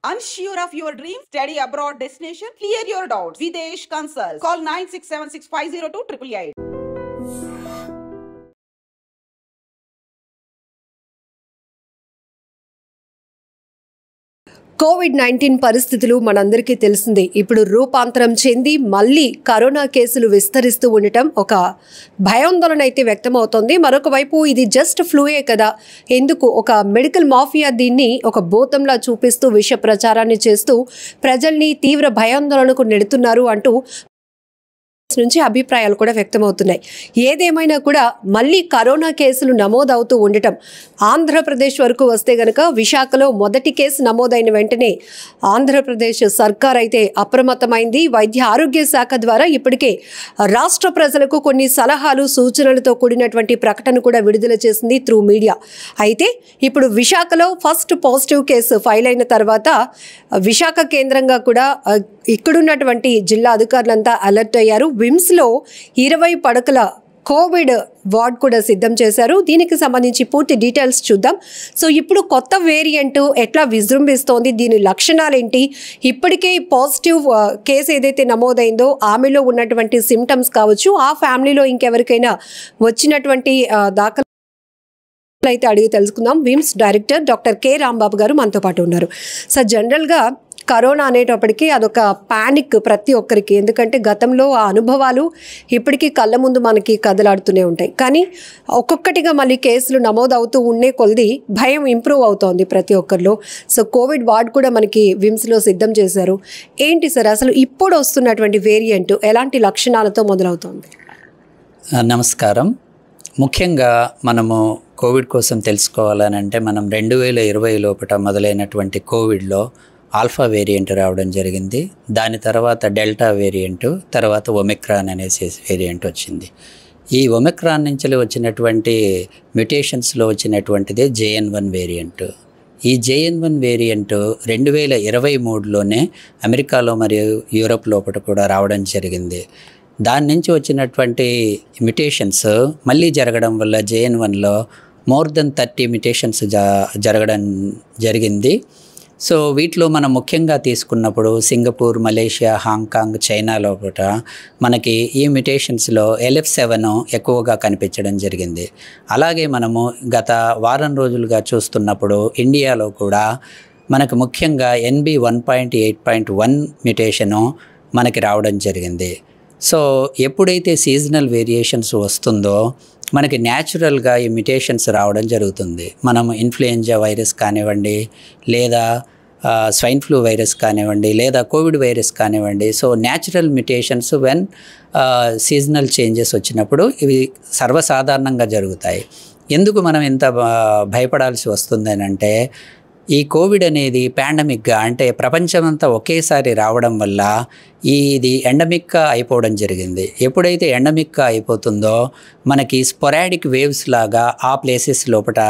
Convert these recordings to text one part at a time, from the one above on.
Unsure of your dream? Study abroad destination? Clear your doubts. Videsh Consult. Call 9676502888. COVID-19 పరిస్థితులు మనందరికీ తెలిసిందే. ఇప్పుడు రూపాంతరం చెంది మళ్ళీ కరోనా కేసులు విస్తరిస్తూ ఉండటం ఒక భయాందోళన అయితే వ్యక్తమవుతోంది. మరొక వైపు ఇది జస్ట్ ఫ్లూయే కదా, ఎందుకు ఒక మెడికల్ మాఫియా దీన్ని ఒక భూతంలా చూపిస్తూ విష ప్రచారాన్ని చేస్తూ ప్రజల్ని తీవ్ర భయాందోళనకు నెడుతున్నారు అంటూ నుంచి అభిప్రాయాలు కూడా వ్యక్తమవుతున్నాయి. ఏదేమైనా కూడా మళ్ళీ కరోనా కేసులు నమోదవుతూ ఉండటం, ఆంధ్రప్రదేశ్ వరకు వస్తే గనక విశాఖలో మొదటి కేసు నమోదైన వెంటనే ఆంధ్రప్రదేశ్ సర్కార్ అయితే అప్రమత్తమైంది. వైద్య ఆరోగ్య శాఖ ద్వారా ఇప్పటికే రాష్ట్ర ప్రజలకు కొన్ని సలహాలు సూచనలతో కూడినటువంటి ప్రకటన కూడా విడుదల చేసింది త్రూ మీడియా. అయితే ఇప్పుడు విశాఖలో ఫస్ట్ పాజిటివ్ కేసు ఫైల్ అయిన తర్వాత విశాఖ కేంద్రంగా కూడా ఇక్కడున్నటువంటి జిల్లా అధికారులంతా అలర్ట్ అయ్యారు. విమ్స్లో 20 పడకల కోవిడ్ వార్డ్ కూడా సిద్ధం చేశారు. దీనికి సంబంధించి పూర్తి డీటెయిల్స్ చూద్దాం. సో ఇప్పుడు కొత్త వేరియంట్ ఎట్లా విజృంభిస్తోంది, దీని లక్షణాలు ఏంటి, ఇప్పటికే పాజిటివ్ కేసు ఏదైతే నమోదైందో ఆమెలో ఉన్నటువంటి సిమ్టమ్స్ కావచ్చు, ఆ ఫ్యామిలీలో ఇంకెవరికైనా వచ్చినటువంటి దాఖలు అయితే అడిగి తెలుసుకుందాం. VIMS director doctor K Rambabu గారు మనతో పాటు ఉన్నారు. సార్, జనరల్గా కరోనా అనేటప్పటికీ అదొక ప్యానిక్ ప్రతి ఒక్కరికి, ఎందుకంటే గతంలో ఆ అనుభవాలు ఇప్పటికీ కళ్ళ ముందు మనకి కదలాడుతూనే ఉంటాయి. కానీ ఒక్కొక్కటిగా మళ్ళీ కేసులు నమోదవుతూ ఉండే కొలది భయం ఇంప్రూవ్ అవుతోంది ప్రతి ఒక్కరిలో. సో కోవిడ్ వార్డ్ కూడా మనకి విమ్స్లో సిద్ధం చేశారు. ఏంటి సార్ అసలు ఇప్పుడు వస్తున్నటువంటి వేరియంట్ ఎలాంటి లక్షణాలతో మొదలవుతోంది? నమస్కారం. ముఖ్యంగా మనము కోవిడ్ కోసం తెలుసుకోవాలని అంటే మనం 2020 లోపల మొదలైనటువంటి కోవిడ్లో ఆల్ఫా వేరియంట్ రావడం జరిగింది. దాని తర్వాత డెల్టా వేరియంట్, తర్వాత ఒమిక్రాన్ అనేసి వేరియంట్ వచ్చింది. ఈ ఒమిక్రాన్ నుంచి వచ్చినటువంటి మ్యుటేషన్స్లో వచ్చినటువంటిదే JN1 వేరియంట్. ఈ JN1 వేరియంట్ 2023లోనే అమెరికాలో మరియు యూరోప్ లోపల కూడా రావడం జరిగింది. దాని నుంచి వచ్చినటువంటి మ్యుటేషన్స్ మళ్ళీ జరగడం వల్ల JN1లో మోర్ దెన్ 30 మ్యుటేషన్స్ జరగడం జరిగింది. సో వీటిలో మనం ముఖ్యంగా తీసుకున్నప్పుడు సింగపూర్, మలేషియా, హాంకాంగ్, చైనా లోపల మనకి ఈ మ్యుటేషన్స్లో LF7 ఎక్కువగా కనిపించడం జరిగింది. అలాగే మనము గత వారం రోజులుగా చూస్తున్నప్పుడు ఇండియాలో కూడా మనకు ముఖ్యంగా NB1.8.1 మ్యుటేషను మనకి రావడం జరిగింది. సో ఎప్పుడైతే సీజనల్ వేరియేషన్స్ వస్తుందో మనకి న్యాచురల్గా ఈ మ్యుటేషన్స్ రావడం జరుగుతుంది. మనం ఇన్ఫ్లుయెంజా వైరస్ కానివ్వండి, లేదా స్వైన్ ఫ్లూ వైరస్ కానివ్వండి, లేదా కోవిడ్ వైరస్ కానివ్వండి. So natural mutations when seasonal changes వచ్చినప్పుడు ఇవి సర్వసాధారణంగా జరుగుతాయి. ఎందుకు మనం ఇంత భయపడాల్సి వస్తుందని అంటే, ఈ కోవిడ్ అనేది పాండమిక్గా అంటే ప్రపంచమంతా ఒకేసారి రావడం వల్ల ఇది ఎండమిక్గా అయిపోవడం జరిగింది. ఎప్పుడైతే ఎండమిక్గా అయిపోతుందో మనకి స్పొరాడిక్ వేవ్స్ లాగా ఆ ప్లేసెస్ లోపల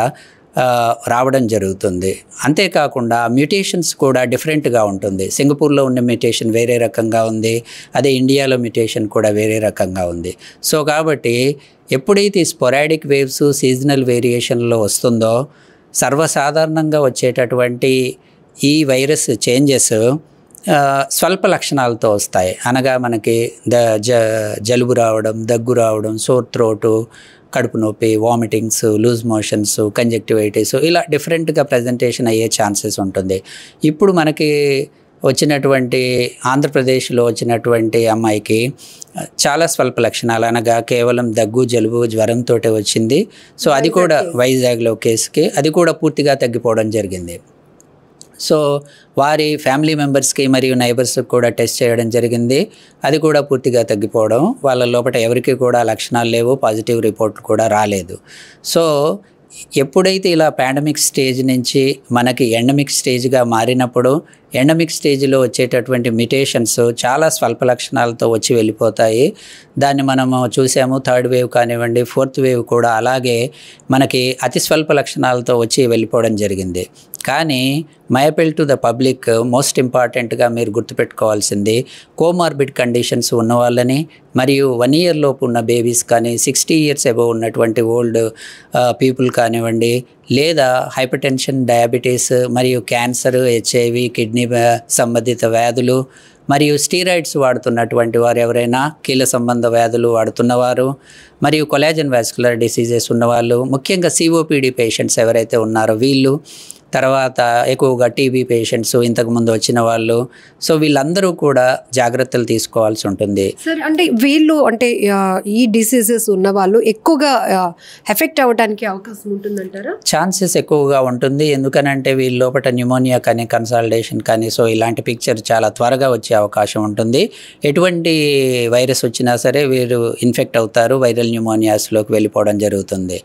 రావడం జరుగుతుంది. అంతేకాకుండా మ్యుటేషన్స్ కూడా డిఫరెంట్గా ఉంటుంది. సింగపూర్లో ఉన్న మ్యుటేషన్ వేరే రకంగా ఉంది, అదే ఇండియాలో మ్యుటేషన్ కూడా వేరే రకంగా ఉంది. సో కాబట్టి ఎప్పుడైతే స్పొరాడిక్ వేవ్స్ సీజనల్ వేరియేషన్లో వస్తుందో సర్వసాధారణంగా వచ్చేటటువంటి ఈ వైరస్ చేంజెస్ స్వల్ప లక్షణాలతో వస్తాయి. అనగా మనకి జలుబు రావడం, దగ్గు రావడం, సోర్ థ్రోటు, కడుపు నొప్పి, వామిటింగ్స్, లూజ్ మోషన్స్, కంజక్టివైటిస్, ఇలా డిఫరెంట్గా ప్రజెంటేషన్ అయ్యే ఛాన్సెస్ ఉంటుంది. ఇప్పుడు మనకి వచ్చినటువంటి ఆంధ్రప్రదేశ్లో వచ్చినటువంటి అమ్మాయికి చాలా స్వల్ప లక్షణాలు, అనగా కేవలం దగ్గు, జలుబు, జ్వరంతో వచ్చింది. సో అది కూడా వైజాగ్లో కేసుకి అది కూడా పూర్తిగా తగ్గిపోవడం జరిగింది. సో వారి ఫ్యామిలీ మెంబర్స్కి మరియు నైబర్స్కి కూడా టెస్ట్ చేయడం జరిగింది. అది కూడా పూర్తిగా తగ్గిపోవడం, వాళ్ళ లోపల ఎవరికి కూడా లక్షణాలు లేవు, పాజిటివ్ రిపోర్ట్ కూడా రాలేదు. సో ఎప్పుడైతే ఇలా పాండమిక్ స్టేజ్ నుంచి మనకి ఎండమిక్ స్టేజ్గా మారినప్పుడు ఎండమిక్ స్టేజ్లో వచ్చేటటువంటి మ్యుటేషన్స్ చాలా స్వల్ప లక్షణాలతో వచ్చి వెళ్ళిపోతాయి. దాన్ని మనము చూసాము. 3rd వేవ్ కానివ్వండి, 4th వేవ్ కూడా అలాగే మనకి అతి స్వల్ప లక్షణాలతో వచ్చి వెళ్ళిపోవడం జరిగింది. కానీ my appeal to the public, most ఇంపార్టెంట్గా మీరు గుర్తుపెట్టుకోవాల్సింది కోమార్బిడ్ కండిషన్స్ ఉన్న వాళ్ళని, మరియు 1 year లోపు ఉన్న బేబీస్ కానీ, 60 years అబోవ్ ఉన్నటువంటి ఓల్డ్ పీపుల్ కానివ్వండి, లేదా హైపర్ టెన్షన్, డయాబెటీస్, మరియు క్యాన్సర్, HIV, కిడ్నీ సంబంధిత వ్యాధులు, మరియు స్టీరాయిడ్స్ వాడుతున్నటువంటి వారు ఎవరైనా, కీళ్ళ సంబంధ వ్యాధులు వాడుతున్నవారు, మరియు కొలాజన్ వాస్కులర్ డిసీజెస్ ఉన్నవాళ్ళు, ముఖ్యంగా COPD పేషెంట్స్ ఎవరైతే ఉన్నారో వీళ్ళు, తర్వాత ఎక్కువగా టీబీ పేషెంట్స్, ఇంతకుముందు వచ్చిన వాళ్ళు, సో వీళ్ళందరూ కూడా జాగ్రత్తలు తీసుకోవాల్సి ఉంటుంది. సార్ అంటే వీళ్ళు అంటే ఈ డిసీజెస్ ఉన్న వాళ్ళు ఎక్కువగా ఎఫెక్ట్ అవ్వడానికి అవకాశం ఉంటుందంటారా? ఛాన్సెస్ ఎక్కువగా ఉంటుంది. ఎందుకనంటే వీళ్ళ లోపల న్యూమోనియా కానీ, కన్సాలిడేషన్ కానీ, సో ఇలాంటి పిక్చర్ చాలా త్వరగా వచ్చే అవకాశం ఉంటుంది. ఎటువంటి వైరస్ వచ్చినా సరే వీరు ఇన్ఫెక్ట్ అవుతారు, వైరల్ న్యూమోనియాస్లోకి వెళ్ళిపోవడం జరుగుతుంది.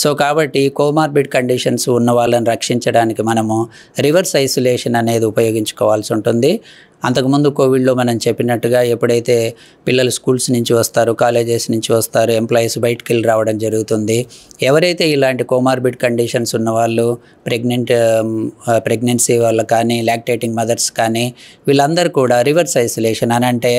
సో కాబట్టి కోమార్బిడ్ కండిషన్స్ ఉన్న వాళ్ళని రక్షించడానికి మనము రివర్స్ ఐసోలేషన్ అనేది ఉపయోగించుకోవాల్సి ఉంటుంది. అంతకుముందు కోవిడ్లో మనం చెప్పినట్టుగా ఎప్పుడైతే పిల్లలు స్కూల్స్ నుంచి వస్తారు, కాలేజెస్ నుంచి వస్తారు, ఎంప్లాయీస్ బయటికి వెళ్ళి రావడం జరుగుతుంది. ఎవరైతే ఇలాంటి కోమార్బిడ్ కండిషన్స్ ఉన్నవాళ్ళు, ప్రెగ్నెన్సీ వాళ్ళు కానీ, లాక్టేటింగ్ మదర్స్ కానీ, వీళ్ళందరూ కూడా రివర్స్ ఐసోలేషన్ అని అంటే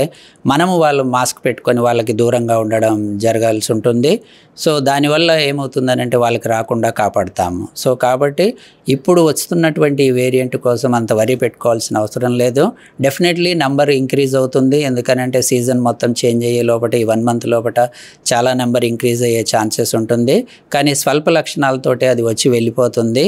మనము వాళ్ళు మాస్క్ పెట్టుకొని వాళ్ళకి దూరంగా ఉండడం జరగాల్సి ఉంటుంది. సో దానివల్ల ఏమవుతుందనంటే వాళ్ళకి రాకుండా కాపాడుతాము. సో కాబట్టి ఇప్పుడు వస్తున్నటువంటి వేరియంట్ కోసం అంత వరి పెట్టుకోవాల్సిన అవసరం లేదు. డెఫినెట్లీ నెంబర్ ఇంక్రీజ్ అవుతుంది. ఎందుకనంటే సీజన్ మొత్తం చేంజ్ అయ్యే లోపల ఈ 1 month లోపల చాలా నెంబర్ ఇంక్రీజ్ అయ్యే ఛాన్సెస్ ఉంటుంది. కానీ స్వల్ప లక్షణాలతోటి అది వచ్చి వెళ్ళిపోతుంది.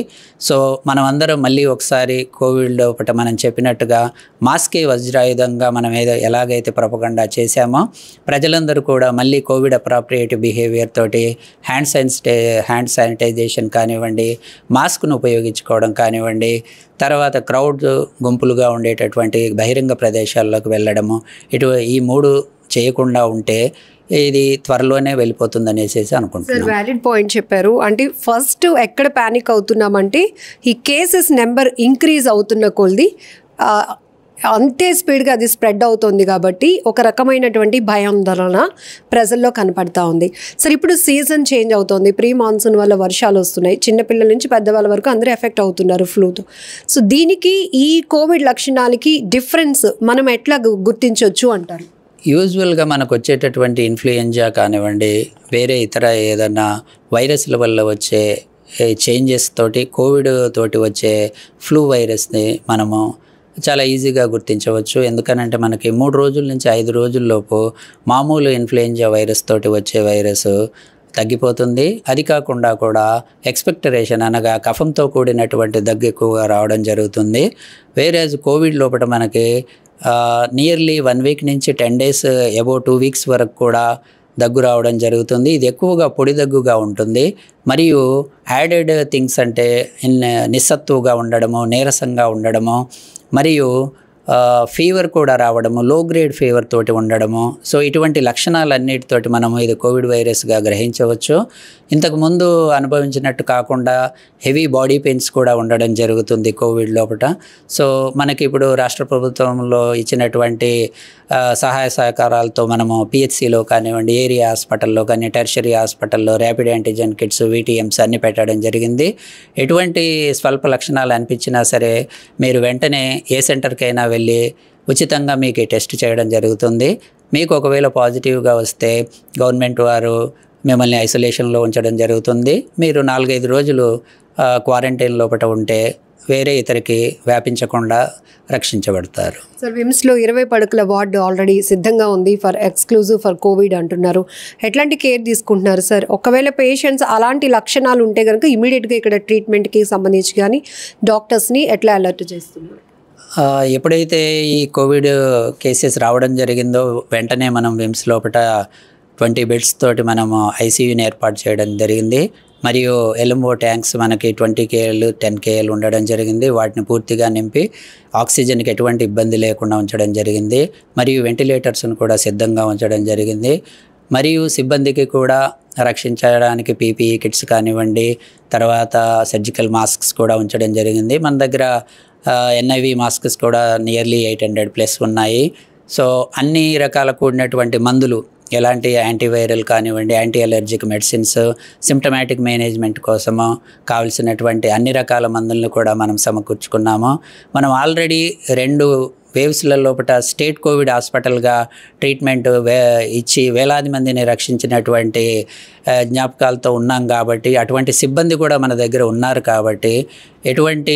సో మనం అందరం మళ్ళీ ఒకసారి కోవిడ్ లోపల మనం చెప్పినట్టుగా మాస్కే వజ్రాయుధంగా మనం ఎలాగైతే ప్రొపగండా చేశామో ప్రజలందరూ కూడా మళ్ళీ కోవిడ్ అప్రాప్రియేట్ బిహేవియర్ తోటి హ్యాండ్ శానిటైజేషన్ కానివ్వండి, మాస్క్ను ఉపయోగించుకోవడం కానివ్వండి, తర్వాత క్రౌడ్ గుంపులుగా ఉండేటటువంటి బహిరంగ ప్రదేశాల్లోకి వెళ్ళడము, ఈ 3 చేయకుండా ఉంటే ఇది త్వరలోనే వెళ్ళిపోతుందనేసి అనుకుంటున్నాను. సార్ వ్యాలిడ్ పాయింట్ చెప్పారు. అంటే ఫస్ట్ ఎక్కడ ప్యానిక్ అవుతున్నామంటే ఈ కేసెస్ నెంబర్ ఇంక్రీజ్ అవుతున్న కొలది అంతే స్పీడ్గా అది స్ప్రెడ్ అవుతుంది కాబట్టి ఒక రకమైనటువంటి భయాందోళన ప్రజల్లో కనపడతా ఉంది. సరే ఇప్పుడు సీజన్ చేంజ్ అవుతుంది, ప్రీ మాన్సూన్ వల్ల వర్షాలు వస్తున్నాయి, చిన్నపిల్లల నుంచి పెద్దవాళ్ళ వరకు అందరూ ఎఫెక్ట్ అవుతున్నారు ఫ్లూతో. సో దీనికి ఈ కోవిడ్ లక్షణాలకి డిఫరెన్స్ మనం ఎట్లా గుర్తించవచ్చు అంటారు? యూజువల్గా మనకు వచ్చేటటువంటి ఇన్ఫ్లుయెంజా కానివ్వండి, వేరే ఇతర ఏదైనా వైరస్ల వల్ల వచ్చే చేంజెస్ తోటి, కోవిడ్ తోటి వచ్చే ఫ్లూ వైరస్ని మనము చాలా ఈజీగా గుర్తించవచ్చు. ఎందుకనంటే మనకి 3 రోజుల నుంచి 5 రోజుల్లోపు మామూలు ఇన్ఫ్లుయెంజా వైరస్ తోటి వచ్చే వైరస్ తగ్గిపోతుంది. అది కాకుండా కూడా ఎక్స్పెక్టరేషన్ అనగా కఫంతో కూడినటువంటి దగ్గు ఎక్కువగా రావడం జరుగుతుంది. వేరేజ్ కోవిడ్ లోపల మనకి నియర్లీ 1 week నుంచి 10 days అబౌవ్ 2 weeks వరకు కూడా దగ్గు రావడం జరుగుతుంది. ఇది ఎక్కువగా పొడి దగ్గుగా ఉంటుంది. మరియు యాడెడ్ థింగ్స్ అంటే నిస్సత్తుగా ఉండడము, నీరసంగా ఉండడము, మరియు ఫీవర్ కూడా రావడము, లో గ్రేడ్ ఫీవర్ తోటి ఉండడము. సో ఇటువంటి లక్షణాలన్నిటితోటి మనము ఇది కోవిడ్ వైరస్గా గ్రహించవచ్చు. ఇంతకుముందు అనుభవించినట్టు కాకుండా హెవీ బాడీ పెయిన్స్ కూడా ఉండడం జరుగుతుంది కోవిడ్ లోపల. సో మనకి ఇప్పుడు రాష్ట్ర ప్రభుత్వంలో ఇచ్చినటువంటి సహాయ సహకారాలతో మనము PHCలో కానివ్వండి, ఏరియా హాస్పిటల్లో కానీ, టెర్షరీ హాస్పిటల్లో ర్యాపిడ్ యాంటీజెన్ కిట్స్, VTMs అన్నీ పెట్టడం జరిగింది. ఎటువంటి స్వల్ప లక్షణాలు అనిపించినా సరే మీరు వెంటనే ఏ సెంటర్కైనా వెళ్ళి ఉచితంగా మీకు టెస్ట్ చేయడం జరుగుతుంది. మీకు ఒకవేళ పాజిటివ్గా వస్తే గవర్నమెంట్ వారు మిమ్మల్ని ఐసోలేషన్లో ఉంచడం జరుగుతుంది. మీరు 4-5 రోజులు క్వారంటైన్ లోపల ఉంటే వేరే ఇతరికి వ్యాపించకుండా రక్షించబడతారు. సార్ విమ్స్లో 20 పడకల వార్డు ఆల్రెడీ సిద్ధంగా ఉంది ఎక్స్క్లూజివ్ ఫర్ కోవిడ్ అంటున్నారు. ఎట్లాంటి కేర్ తీసుకుంటున్నారు సార్? ఒకవేళ పేషెంట్స్ అలాంటి లక్షణాలు ఉంటే కనుక ఇమీడియట్గా ఇక్కడ ట్రీట్మెంట్కి సంబంధించి కానీ డాక్టర్స్ని ఎట్లా అలర్ట్ చేస్తున్నారు? ఎప్పుడైతే ఈ కోవిడ్ కేసెస్ రావడం జరిగిందో వెంటనే మనం విమ్స్ లోపల 20 beds తోటి మనము ICUని ఏర్పాటు చేయడం జరిగింది. మరియు ఎల్ఎంఓ ట్యాంక్స్ మనకి 20 kL 10 kL ఉండడం జరిగింది. వాటిని పూర్తిగా నింపి ఆక్సిజన్కి ఎటువంటి ఇబ్బంది లేకుండా ఉంచడం జరిగింది. మరియు వెంటిలేటర్స్ను కూడా సిద్ధంగా ఉంచడం జరిగింది. మరియు సిబ్బందికి కూడా రక్షించడానికి PPE కిట్స్ కానివ్వండి, తర్వాత సర్జికల్ మాస్క్స్ కూడా ఉంచడం జరిగింది. మన దగ్గర NIV మాస్క్స్ కూడా నియర్లీ 800+ ఉన్నాయి. సో అన్ని రకాల కూడినటువంటి మందులు ఎలాంటి యాంటీవైరల్ కానివ్వండి, anti allergic medicines, symptomatic management కోసము కావలసినటువంటి అన్ని రకాల మందులను కూడా మనం సమకూర్చుకున్నాము. మనం ఆల్రెడీ 2 వేవ్స్ల లోపల స్టేట్ కోవిడ్ హాస్పిటల్గా ట్రీట్మెంట్ ఇచ్చి వేలాది మందిని రక్షించినటువంటి జ్ఞాపకాలతో ఉన్నాం కాబట్టి, అటువంటి సిబ్బంది కూడా మన దగ్గర ఉన్నారు కాబట్టి ఎటువంటి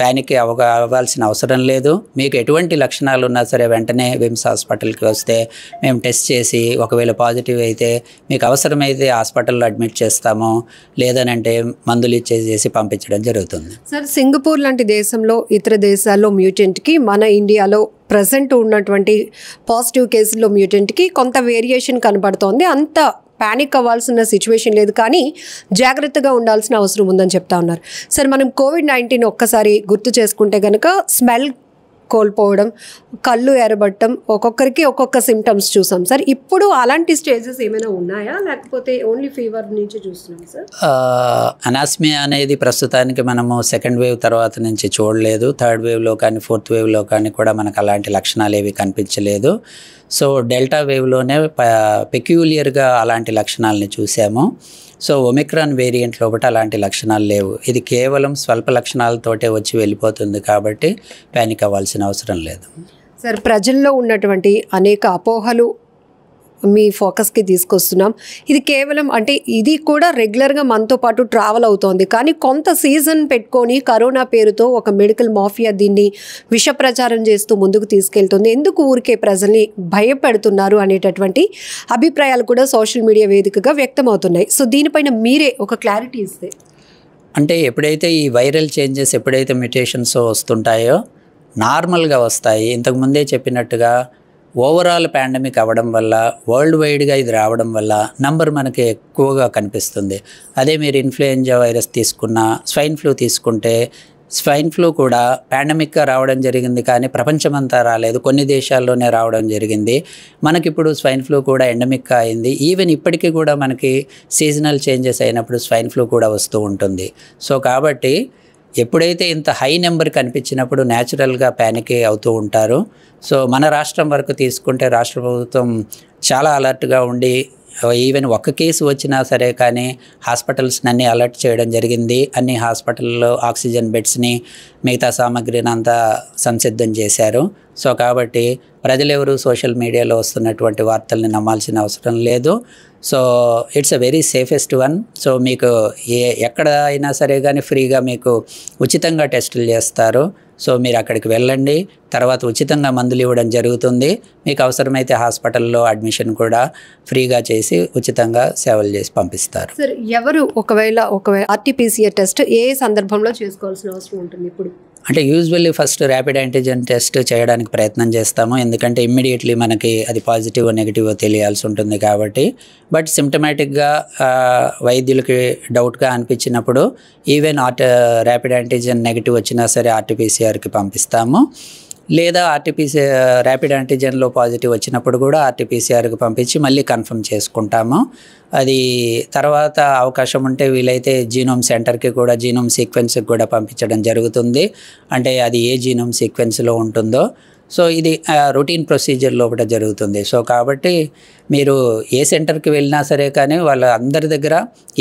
ప్యానిక్ అవ్వాల్సిన అవసరం లేదు. మీకు ఎటువంటి లక్షణాలు ఉన్నా సరే వెంటనే విమ్స్ హాస్పిటల్కి వస్తే మేము టెస్ట్ చేసి ఒకవేళ పాజిటివ్ అయితే మీకు అవసరమైతే హాస్పిటల్లో అడ్మిట్ చేస్తాము, లేదనంటే మందులు ఇచ్చేసి పంపించడం జరుగుతుంది. సార్, సింగపూర్ లాంటి దేశంలో ఇతర దేశాల్లో మ్యూటెంట్కి మన ఇండియాలో ప్రజెంట్ ఉన్నటువంటి పాజిటివ్ కేసుల్లో మ్యూటెంట్కి కొంత వేరియేషన్ కనబడుతోంది. అంత ప్యానిక్ అవ్వాల్సిన సిచ్యువేషన్ లేదు, కానీ జాగ్రత్తగా ఉండాల్సిన అవసరం ఉందని చెప్తా ఉన్నారు. సార్, మనం కోవిడ్-19 ఒక్కసారి గుర్తు చేసుకుంటే కనుక స్మెల్ కోల్పోవడం, కళ్ళు ఎర్రబట్టడం, ఒక్కొక్కరికి ఒక్కొక్క సిమ్టమ్స్ చూసాం సార్. ఇప్పుడు అలాంటి స్టేజెస్ ఏమైనా ఉన్నాయా, లేకపోతే ఓన్లీ ఫీవర్ నుంచి చూస్తున్నాం సార్? అనాస్మియా అనేది ప్రస్తుతానికి మనము సెకండ్ వేవ్ తర్వాత నుంచి చూడలేదు. థర్డ్ వేవ్లో కానీ ఫోర్త్ వేవ్లో కానీ కూడా మనకు అలాంటి లక్షణాలు ఏవి కనిపించలేదు. సో డెల్టా వేవ్లోనే పెక్యూలియర్గా అలాంటి లక్షణాలని చూసాము. సో ఒమిక్రాన్ వేరియంట్ లోపల అలాంటి లక్షణాలు లేవు. ఇది కేవలం స్వల్ప లక్షణాలతోటే వచ్చి వెళ్ళిపోతుంది కాబట్టి ప్యానిక్ అవ్వాల్సిన అవసరం లేదు. సార్, ప్రజల్లో ఉన్నటువంటి అనేక అపోహలు మీ ఫోకస్కి తీసుకొస్తున్నాం. ఇది కేవలం అంటే ఇది కూడా రెగ్యులర్గా మనతో పాటు ట్రావెల్ అవుతోంది, కానీ కొంత సీజన్ పెట్టుకొని కరోనా పేరుతో ఒక మెడికల్ మాఫియా దీన్ని విష ప్రచారం చేస్తూ ముందుకు తీసుకెళ్తుంది. ఎందుకు ఊరికే ప్రజల్ని భయపెడుతున్నారు అనేటటువంటి అభిప్రాయాలు కూడా సోషల్ మీడియా వేదికగా వ్యక్తమవుతున్నాయి. సో దీనిపైన మీరే ఒక క్లారిటీ ఇస్తే. అంటే ఎప్పుడైతే ఈ వైరల్ చేంజెస్ ఎప్పుడైతే మ్యుటేషన్స్ వస్తుంటాయో నార్మల్గా వస్తాయి. ఇంతకుముందే చెప్పినట్టుగా ఓవరాల్ పాండమిక్ అవ్వడం వల్ల, వరల్డ్ వైడ్గా ఇది రావడం వల్ల నంబర్ మనకి ఎక్కువగా కనిపిస్తుంది. అదే మీరు ఇన్ఫ్లుయెంజా వైరస్ తీసుకున్నా, స్వైన్ ఫ్లూ తీసుకుంటే, స్వైన్ ఫ్లూ కూడా పాండమిక్గా రావడం జరిగింది, కానీ ప్రపంచమంతా రాలేదు, కొన్ని దేశాల్లోనే రావడం జరిగింది. మనకిప్పుడు స్వైన్ ఫ్లూ కూడా ఎండమిక్గా అయింది. ఈవెన్ ఇప్పటికీ కూడా మనకి సీజనల్ చేంజెస్ అయినప్పుడు స్వైన్ ఫ్లూ కూడా వస్తూ ఉంటుంది. సో కాబట్టి ఎప్పుడైతే ఇంత హై నెంబర్ కనిపించినప్పుడు న్యాచురల్గా ప్యానిక్ అవుతూ ఉంటారు. సో మన రాష్ట్రం వరకు తీసుకుంటే రాష్ట్ర ప్రభుత్వం చాలా అలర్ట్గా ఉండి ఈవెన్ ఒక్క కేసు వచ్చినా సరే కానీ హాస్పిటల్స్ని అన్నీ అలర్ట్ చేయడం జరిగింది. అన్ని హాస్పిటల్లో ఆక్సిజన్ బెడ్స్ని, మిగతా సామాగ్రిని అంతా సంసిద్ధం చేశారు. సో కాబట్టి ప్రజలెవరూ సోషల్ మీడియాలో వస్తున్నటువంటి వార్తల్ని నమ్మాల్సిన అవసరం లేదు. So it's a very safest one. So మీకు ఎక్కడ అయినా సరే కానీ ఫ్రీగా మీకు ఉచితంగా టెస్టులు చేస్తారు. సో మీరు అక్కడికి వెళ్ళండి, తర్వాత ఉచితంగా మందులు ఇవ్వడం జరుగుతుంది. మీకు అవసరమైతే హాస్పిటల్లో అడ్మిషన్ కూడా ఫ్రీగా చేసి ఉచితంగా సేవలు చేసి పంపిస్తారు. సార్, ఎవరు ఒకవేళ ఆర్టీపీసీఆర్ టెస్ట్ ఏ సందర్భంలో చేసుకోవాల్సిన అవసరం ఉంటుంది ఇప్పుడు? అంటే usually first rapid antigen test చేయడానికి ప్రయత్నం చేస్తాము, ఎందుకంటే ఇమ్మీడియట్లీ మనకి అది పాజిటివ్ నెగిటివ్ తెలియాల్సి ఉంటుంది కాబట్టి. బట్ సిమ్టమాటిక్గా వైద్యులకి డౌట్గా అనిపించినప్పుడు ఈవెన్ ర్యాపిడ్ యాంటీజెన్ నెగిటివ్ వచ్చినా సరే ఆర్టీపీసీఆర్కి పంపిస్తాము. లేదా ర్యాపిడ్ యాంటీజెన్లో పాజిటివ్ వచ్చినప్పుడు కూడా ఆర్టీపీసీఆర్కి పంపించి మళ్ళీ కన్ఫర్మ్ చేసుకుంటాము. అది తర్వాత అవకాశం ఉంటే వీలైతే జీనోమ్ సెంటర్కి కూడా, జీనోమ్ సీక్వెన్స్కి కూడా పంపించడం జరుగుతుంది. అంటే అది ఏ జీనోమ్ సీక్వెన్స్లో ఉంటుందో. సో ఇది రొటీన్ ప్రొసీజర్ లోపల జరుగుతుంది. సో కాబట్టి మీరు ఏ సెంటర్కి వెళ్ళినా సరే కానీ వాళ్ళ అందరి దగ్గర,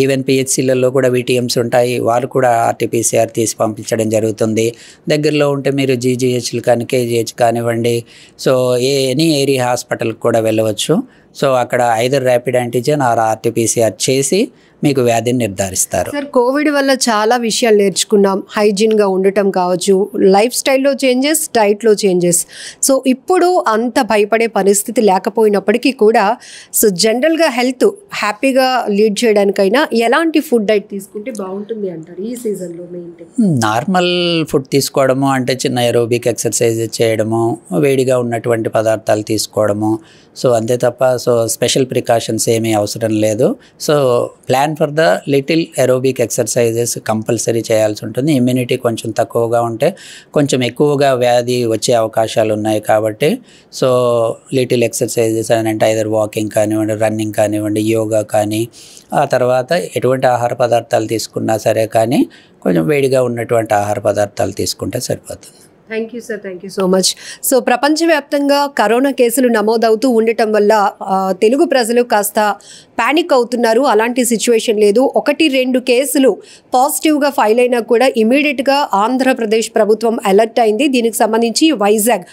ఈవెన్ పిహెచ్సిలలో కూడా వీటీఎంస్ ఉంటాయి, వాళ్ళు కూడా ఆర్టీపీసీఆర్ తీసి పంపించడం జరుగుతుంది. దగ్గరలో ఉంటే మీరు జీజీహెచ్లు కానీ కేజీహెచ్ కానివ్వండి, సో ఎనీ ఏరియా హాస్పిటల్కి కూడా వెళ్ళవచ్చు. సో అక్కడ either rapid antigen or RTPCR చేసి మీకు వ్యాధిని నిర్ధారిస్తారు. సార్, కోవిడ్ వల్ల చాలా విషయాలు నేర్చుకున్నాం. హైజీన్గా ఉండటం కావచ్చు, లైఫ్ స్టైల్లో చేంజెస్, డైట్లో చేంజెస్. సో ఇప్పుడు అంత భయపడే పరిస్థితి లేకపోయినప్పటికీ కూడా సో జనరల్గా హెల్త్ హ్యాపీగా లీడ్ చేయడానికైనా ఎలాంటి ఫుడ్ డైట్ తీసుకుంటే బాగుంటుంది అంటారు ఈ సీజన్లో? మెయింటైన్ నార్మల్ ఫుడ్ తీసుకోవడము, అంటే చిన్న ఏరోబిక్ ఎక్సర్సైజ్ చేయడము, వేడిగా ఉన్నటువంటి పదార్థాలు తీసుకోవడము. సో అంతే తప్ప సో స్పెషల్ ప్రికాషన్స్ ఏమీ అవసరం లేదు. So plan for the little aerobic exercises compulsory చేయాల్సి ఉంటుంది. ఇమ్యూనిటీ కొంచెం తక్కువగా ఉంటే కొంచెం ఎక్కువగా వ్యాధి వచ్చే అవకాశాలు ఉన్నాయి కాబట్టి సో లిటిల్ ఎక్సర్సైజెస్ అని అంటే ఐదర్ వాకింగ్ కానివ్వండి, రన్నింగ్ కానివ్వండి, యోగా కానీ, ఆ తర్వాత ఎటువంటి ఆహార పదార్థాలు తీసుకున్నా సరే కానీ కొంచెం వేడిగా ఉన్నటువంటి ఆహార పదార్థాలు తీసుకుంటే సరిపోతుంది. Thank you sir, thank you so much. So ప్రపంచవ్యాప్తంగా కరోనా కేసులు నమోదవుతూ ఉండటం వల్ల తెలుగు ప్రజలు కాస్త పానిక్ అవుతున్నారు. అలాంటి సిచ్యువేషన్ లేదు. 1-2 కేసులు పాజిటివ్గా ఫైల్ అయినా కూడా ఇమీడియట్గా ఆంధ్రప్రదేశ్ ప్రభుత్వం అలర్ట్ అయింది. దీనికి సంబంధించి వైజాగ్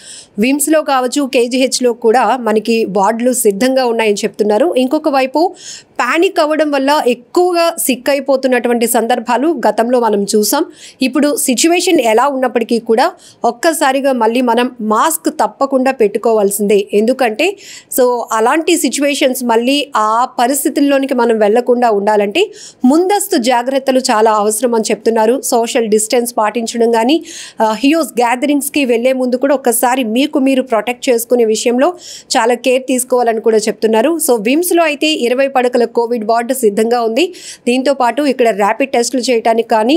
విమ్స్లో కావచ్చు, కేజీహెచ్లో కూడా మనకి వార్డులు సిద్ధంగా ఉన్నాయని చెప్తున్నారు. ఇంకొక వైపు పానిక్ అవ్వడం వల్ల ఎక్కువగా సిక్ అయిపోతున్నటువంటి సందర్భాలు గతంలో మనం చూసాం. ఇప్పుడు సిచ్యువేషన్ ఎలా ఉన్నప్పటికీ కూడా ఒక్కసారిగా మళ్ళీ మనం మాస్క్ తప్పకుండా పెట్టుకోవాల్సిందే. ఎందుకంటే సో అలాంటి సిచ్యువేషన్స్ మళ్ళీ ఆ పరిస్థితుల్లోనికి మనం వెళ్లకుండా ఉండాలంటే ముందస్తు జాగ్రత్తలు చాలా అవసరం అని చెప్తున్నారు. సోషల్ డిస్టెన్స్ పాటించడం కానీ, హ్యూజ్ గ్యాదరింగ్స్కి వెళ్లే ముందు కూడా ఒక్కసారి మీకు మీరు ప్రొటెక్ట్ చేసుకునే విషయంలో చాలా కేర్ తీసుకోవాలని కూడా చెప్తున్నారు. సో విమ్స్లో అయితే 20 పడకల కోవిడ్ వార్డు సిద్ధంగా ఉంది. దీంతో పాటు ఇక్కడ ర్యాపిడ్ టెస్టులు చేయడానికి కానీ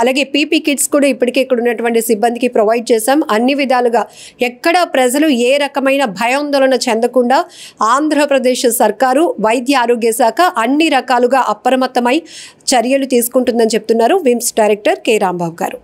అలాగే పీపీ కిట్స్ కూడా ఇప్పటికే ఇక్కడ ఉన్నటువంటి సిబ్బందికి ప్రొవైడ్ చేశాం. అన్ని విధాలుగా ఎక్కడ ప్రజలు ఏ రకమైన భయాందోళన చెందకుండా ఆంధ్రప్రదేశ్ సర్కారు, వైద్య ఆరోగ్య శాఖ అన్ని రకాలుగా అప్రమత్తమై చర్యలు తీసుకుంటుందని చెప్తున్నారు విమ్స్ డైరెక్టర్ కె రాంబాబు గారు.